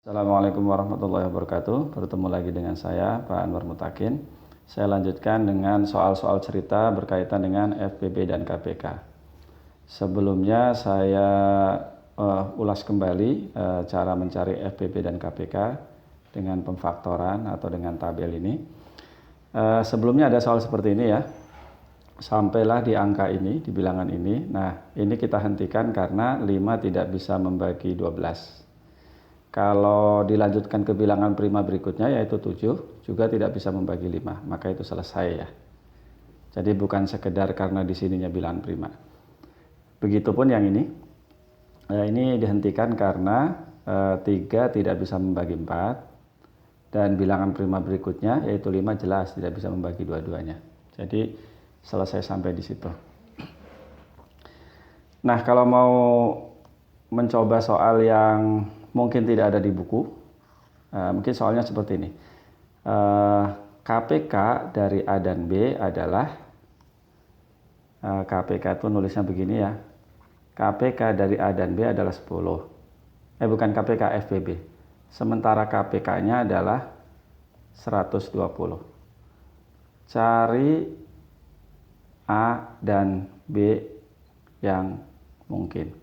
Assalamualaikum warahmatullahi wabarakatuh. Bertemu lagi dengan saya, Pak Anwar Mutakin. Saya lanjutkan dengan soal-soal cerita berkaitan dengan FPB dan KPK. Sebelumnya saya ulas kembali cara mencari FPB dan KPK dengan pemfaktoran atau dengan tabel ini. Sebelumnya ada soal seperti ini ya. Sampailah di angka ini, di bilangan ini. Nah, ini kita hentikan karena 5 tidak bisa membagi 12. Kalau dilanjutkan ke bilangan prima berikutnya yaitu 7 juga tidak bisa membagi 5, maka itu selesai ya. Jadi bukan sekedar karena di sininya bilangan prima. Begitupun yang ini. Ini dihentikan karena 3 tidak bisa membagi 4 dan bilangan prima berikutnya yaitu 5 jelas tidak bisa membagi dua-duanya. Jadi selesai sampai di situ. Nah, kalau mau mencoba soal yang mungkin tidak ada di buku, mungkin soalnya seperti ini. KPK dari A dan B adalah, KPK itu nulisnya begini ya, KPK dari A dan B adalah 10. Bukan KPK, FPB. Sementara KPK-nya adalah 120. Cari A dan B yang mungkin.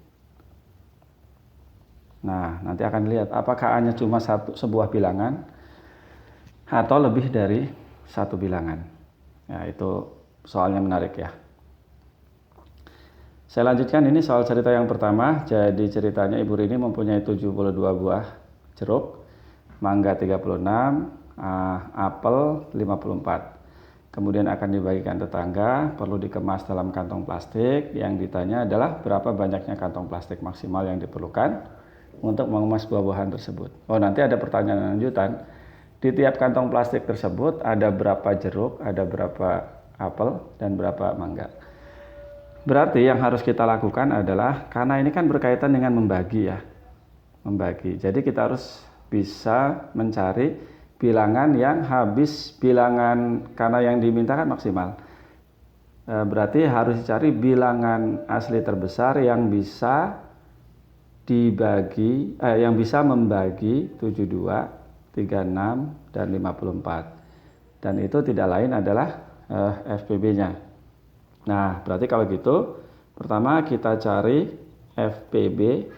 Nah, nanti akan lihat apakah hanya cuma sebuah bilangan atau lebih dari satu bilangan. Ya, itu soalnya menarik ya. Saya lanjutkan, ini soal cerita yang pertama. Jadi ceritanya Ibu Rini mempunyai 72 buah jeruk, mangga 36, apel 54. Kemudian akan dibagikan tetangga, perlu dikemas dalam kantong plastik. Yang ditanya adalah berapa banyaknya kantong plastik maksimal yang diperlukan untuk mengemas buah-buahan tersebut. Oh, nanti ada pertanyaan lanjutan. Di tiap kantong plastik tersebut ada berapa jeruk, ada berapa apel, dan berapa mangga. Berarti yang harus kita lakukan adalah, karena ini kan berkaitan dengan membagi ya. Membagi. Jadi kita harus bisa mencari bilangan yang habis bilangan, karena yang diminta kan maksimal. Berarti harus dicari bilangan asli terbesar yang bisa dibagi, yang bisa membagi 72, 36, dan 54. Dan itu tidak lain adalah FPB-nya. Nah, berarti kalau gitu, pertama kita cari FPB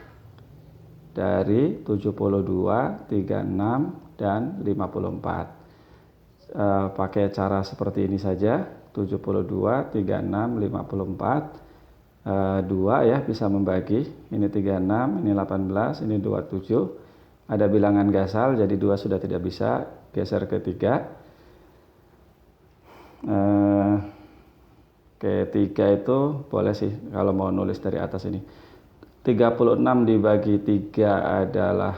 dari 72, 36, dan 54. Pakai cara seperti ini saja, 72, 36, 54. 2 ya bisa membagi, ini 36, ini 18, ini 27. Ada bilangan gasal, jadi 2 sudah tidak bisa, geser ke 3. Ke 3 itu boleh sih kalau mau nulis dari atas ini. 36 dibagi 3 adalah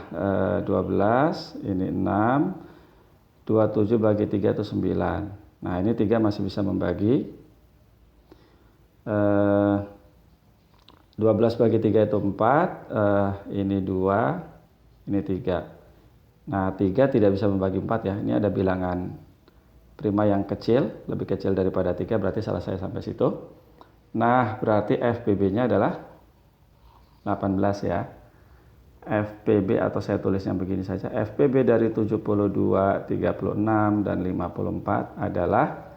12, ini 6. 27 bagi 3 itu 9. Nah, ini 3 masih bisa membagi. 12 bagi 3 itu 4, ini 2, ini 3. Nah, 3 tidak bisa membagi 4 ya. Ini ada bilangan prima yang kecil, lebih kecil daripada 3, berarti selesai sampai situ. Nah, berarti FPB-nya adalah 18 ya. FPB atau saya tulisnya begini saja. FPB dari 72, 36, dan 54 adalah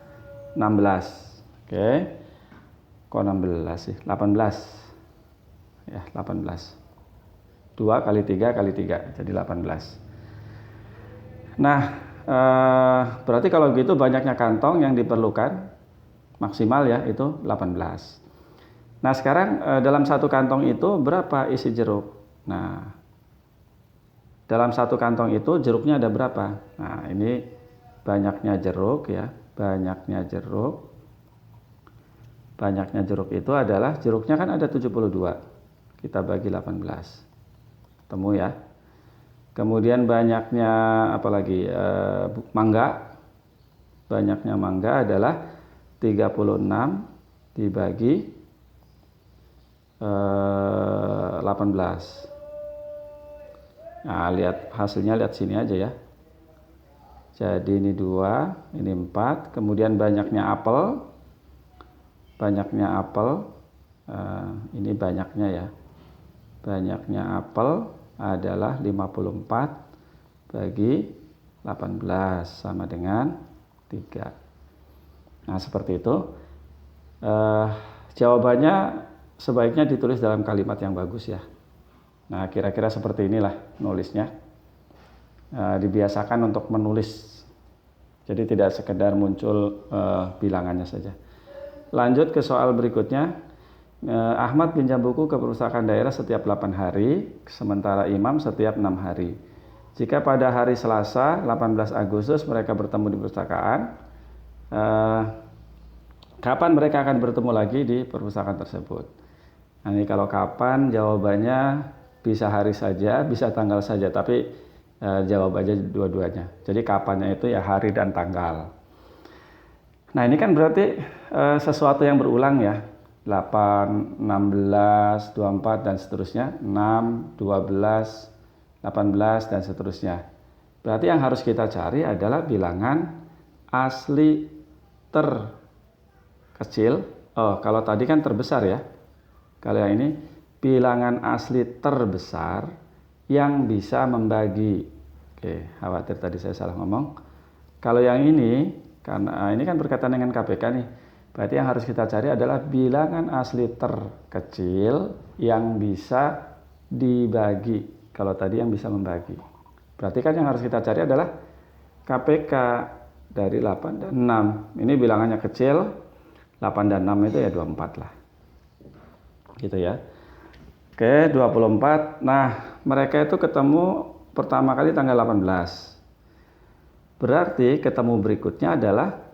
16. Oke. Kok 16 sih? 18. Ya, 18. 2 kali 3 kali 3, jadi 18. Nah, berarti kalau gitu banyaknya kantong yang diperlukan maksimal ya, itu 18. Nah, sekarang dalam satu kantong itu berapa isi jeruk? Nah, dalam satu kantong itu jeruknya ada berapa? Nah, ini banyaknya jeruk ya, banyaknya jeruk. Banyaknya jeruk itu adalah, jeruknya kan ada 72. Kita bagi 18. Temu ya. Kemudian banyaknya apalagi? Mangga. Banyaknya mangga adalah 36 dibagi 18. Nah, lihat hasilnya, lihat sini aja ya. Jadi ini 2, ini 4. Kemudian banyaknya apel. Banyaknya apel. Ini banyaknya ya. Banyaknya apel adalah 54 bagi 18 sama dengan 3. Nah, seperti itu. Jawabannya sebaiknya ditulis dalam kalimat yang bagus ya. Nah, kira-kira seperti inilah nulisnya. Dibiasakan untuk menulis. Jadi tidak sekedar muncul bilangannya saja. Lanjut ke soal berikutnya. Ahmad pinjam buku ke perpustakaan daerah setiap 8 hari, sementara Imam setiap 6 hari. Jika pada hari Selasa 18 Agustus mereka bertemu di perpustakaan, kapan mereka akan bertemu lagi di perpustakaan tersebut? Nah, ini kalau kapan jawabannya bisa hari saja, bisa tanggal saja, tapi jawab aja dua-duanya. Jadi kapannya itu ya hari dan tanggal. Nah, ini kan berarti sesuatu yang berulang ya. 8, 16, 24 dan seterusnya, 6, 12, 18 dan seterusnya. Berarti yang harus kita cari adalah bilangan asli terkecil. Oh, kalau tadi kan terbesar ya. Kalau yang ini bilangan asli terbesar yang bisa membagi. Oke, khawatir tadi saya salah ngomong. Kalau yang ini, karena ini kan berkaitan dengan KPK nih. Berarti yang harus kita cari adalah bilangan asli terkecil yang bisa dibagi. Kalau tadi yang bisa membagi. Berarti kan yang harus kita cari adalah KPK dari 8 dan 6. Ini bilangannya kecil, 8 dan 6 itu ya 24 lah. Gitu ya. Oke, 24. Nah, mereka itu ketemu pertama kali tanggal 18. Berarti ketemu berikutnya adalah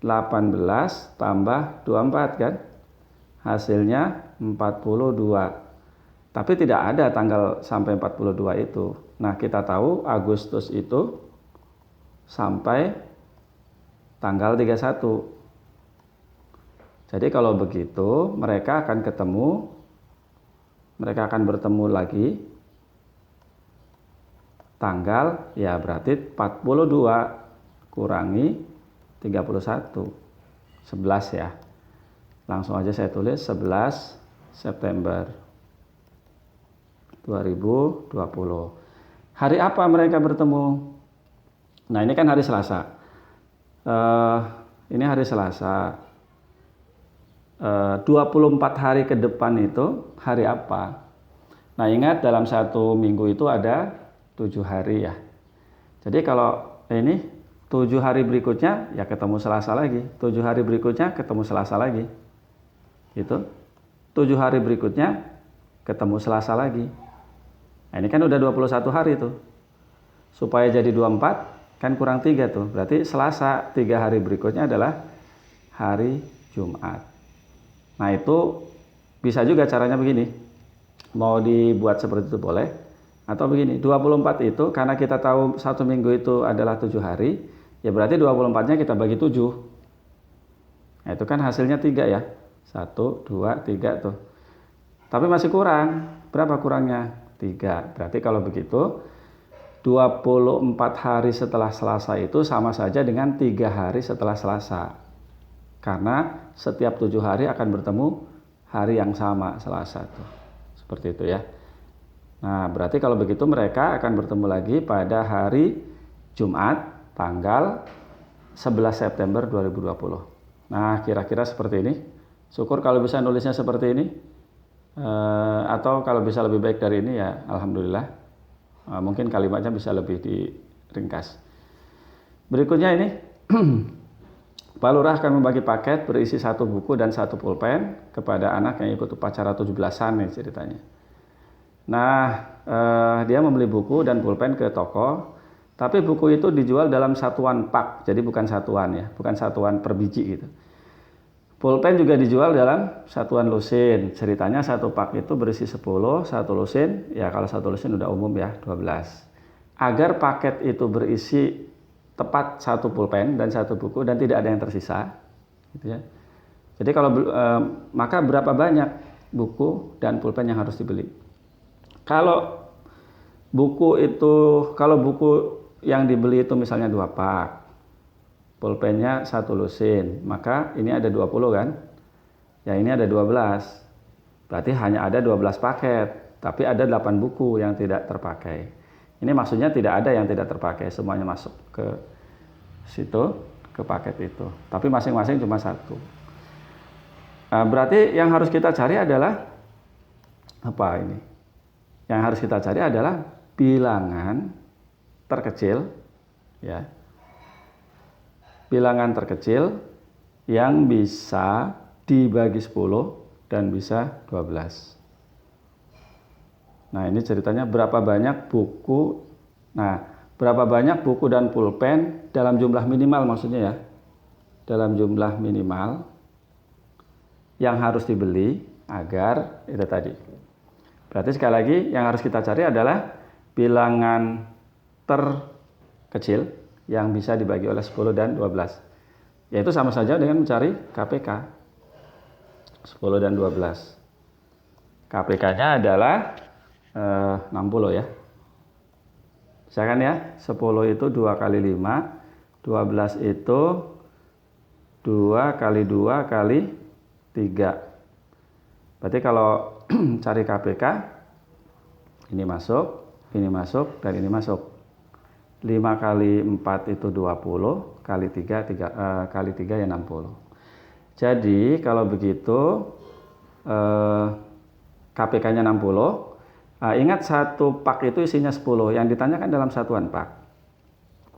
18 tambah 24 kan? Hasilnya 42. Tapi tidak ada tanggal sampai 42 itu. Nah, kita tahu Agustus itu sampai tanggal 31. Jadi kalau begitu mereka akan bertemu lagi tanggal ya berarti 42 kurangi 31. 11 ya. Langsung aja saya tulis 11 September 2020. Hari apa mereka bertemu? Nah, ini kan hari Selasa. Ini hari Selasa. 24 hari ke depan itu hari apa? Nah, ingat dalam satu minggu itu ada 7 hari ya. Jadi kalau ini 7 hari berikutnya ya ketemu Selasa lagi. 7 hari berikutnya ketemu Selasa lagi. Gitu. 7 hari berikutnya ketemu Selasa lagi. Nah, ini kan udah 21 hari tuh. Supaya jadi 24 kan kurang 3 tuh. Berarti Selasa 3 hari berikutnya adalah hari Jumat. Nah, itu bisa juga caranya begini. Mau dibuat seperti itu boleh. Atau begini, 24 itu karena kita tahu satu minggu itu adalah 7 hari. Ya berarti 24-nya kita bagi 7. Nah, itu kan hasilnya 3 ya. 1, 2, 3 tuh. Tapi masih kurang. Berapa kurangnya? 3. Berarti kalau begitu 24 hari setelah Selasa itu sama saja dengan 3 hari setelah Selasa. Karena setiap 7 hari akan bertemu hari yang sama, Selasa tuh. Seperti itu ya. Nah, berarti kalau begitu mereka akan bertemu lagi pada hari Jumat tanggal 11 September 2020. Nah, kira-kira seperti ini. Syukur kalau bisa nulisnya seperti ini. Atau kalau bisa lebih baik dari ini ya alhamdulillah. Mungkin kalimatnya bisa lebih diringkas. Berikutnya ini. Pak Lurah akan membagi paket berisi 1 buku dan 1 pulpen kepada anak yang ikut upacara 17-an nih ceritanya. Nah, dia membeli buku dan pulpen ke toko, tapi buku itu dijual dalam satuan pak, jadi bukan satuan ya, bukan satuan per biji gitu. Pulpen juga dijual dalam satuan lusin. Ceritanya 1 pak itu berisi 10, 1 lusin, ya kalau 1 lusin udah umum ya, 12. Agar paket itu berisi tepat 1 pulpen dan 1 buku dan tidak ada yang tersisa, gitu ya. Jadi kalau maka berapa banyak buku dan pulpen yang harus dibeli? Kalau buku yang dibeli itu misalnya 2 pak, pulpennya 1 lusin, maka ini ada 20 kan? Ya ini ada 12. Berarti hanya ada 12 paket, tapi ada 8 buku yang tidak terpakai. Ini maksudnya tidak ada yang tidak terpakai, semuanya masuk ke situ, ke paket itu. Tapi masing-masing cuma satu. Nah, berarti yang harus kita cari adalah apa ini? Yang harus kita cari adalah bilangan terkecil, ya. Bilangan terkecil yang bisa dibagi 10 dan bisa 12. Nah, ini ceritanya berapa banyak buku. Nah, berapa banyak buku dan pulpen dalam jumlah minimal maksudnya ya. Dalam jumlah minimal yang harus dibeli agar itu tadi. Berarti sekali lagi yang harus kita cari adalah bilangan terkecil yang bisa dibagi oleh 10 dan 12. Yaitu sama saja dengan mencari KPK. 10 dan 12. KPK-nya adalah 60 ya. Misalkan ya, 10 itu 2 kali 5, 12 itu 2 kali 2 kali 3. Berarti kalau cari KPK, ini masuk, dan ini masuk. 5 kali 4 itu 20, kali 3 ya 60. Jadi kalau begitu, KPK-nya 60. Ingat satu pak itu isinya 10, yang ditanyakan dalam satuan pak.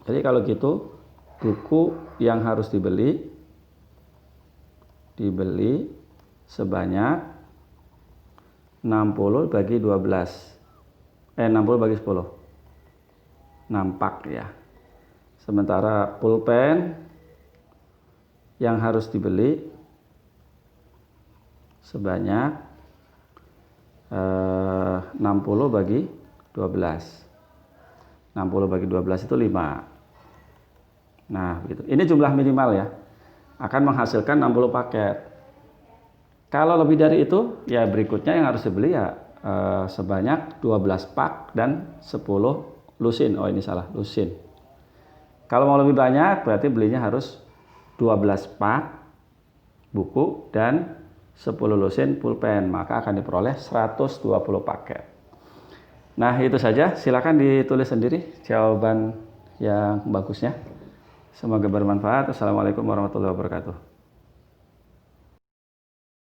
Jadi kalau gitu, buku yang harus dibeli sebanyak 60 bagi 12. 60 bagi 10. 6 pak ya. Sementara pulpen yang harus dibeli sebanyak 60 bagi 12. 60 bagi 12 itu 5. Nah, begitu. Ini jumlah minimal ya. Akan menghasilkan 60 paket. Kalau lebih dari itu, ya berikutnya yang harus dibeli ya sebanyak 12 pak dan 10 lusin. Oh, ini salah, lusin. Kalau mau lebih banyak, berarti belinya harus 12 pak buku dan 10 lusin pulpen, maka akan diperoleh 120 paket. Nah, itu saja. Silakan ditulis sendiri jawaban yang bagusnya. Semoga bermanfaat. Assalamualaikum warahmatullahi wabarakatuh.